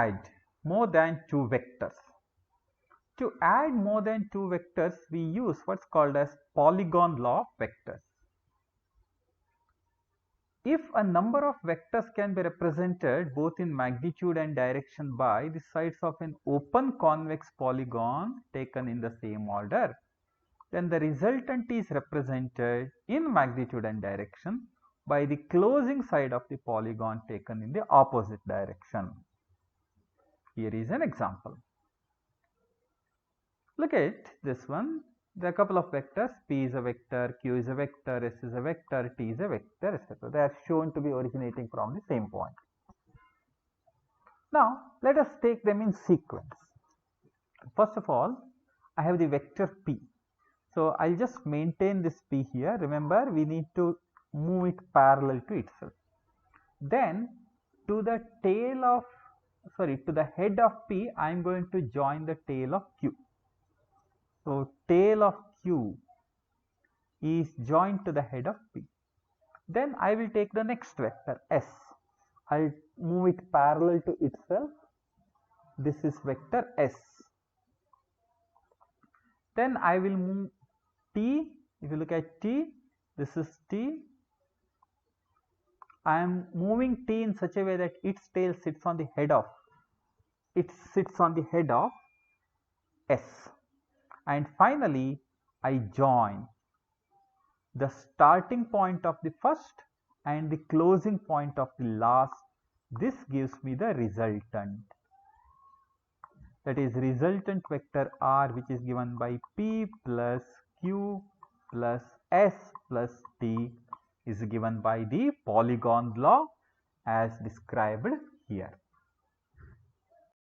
add more than two vectors. To add more than two vectors, we use what's called as Polygon law of vectors. If a number of vectors can be represented both in magnitude and direction by the sides of an open convex polygon taken in the same order, then the resultant is represented in magnitude and direction by the closing side of the polygon taken in the opposite direction. Here is an example. Look at this one. There are a couple of vectors. P is a vector, Q is a vector, S is a vector, T is a vector, etc. They are shown to be originating from the same point. Now, let us take them in sequence. First of all, I have the vector P. So, I'll just maintain this P here. Remember, we need to move it parallel to itself. Then, to the head of P, I am going to join the tail of Q. So, tail of Q is joined to the head of P. Then I will take the next vector S. I'll move it parallel to itself. This is vector S. Then I will move T. If you look at T, this is T. I am moving T in such a way that its tail sits on the head of S. And finally, I join the starting point of the first and the closing point of the last. This gives me the resultant. That is resultant vector R, which is given by P plus Q plus S plus T, is given by the Polygon law as described here.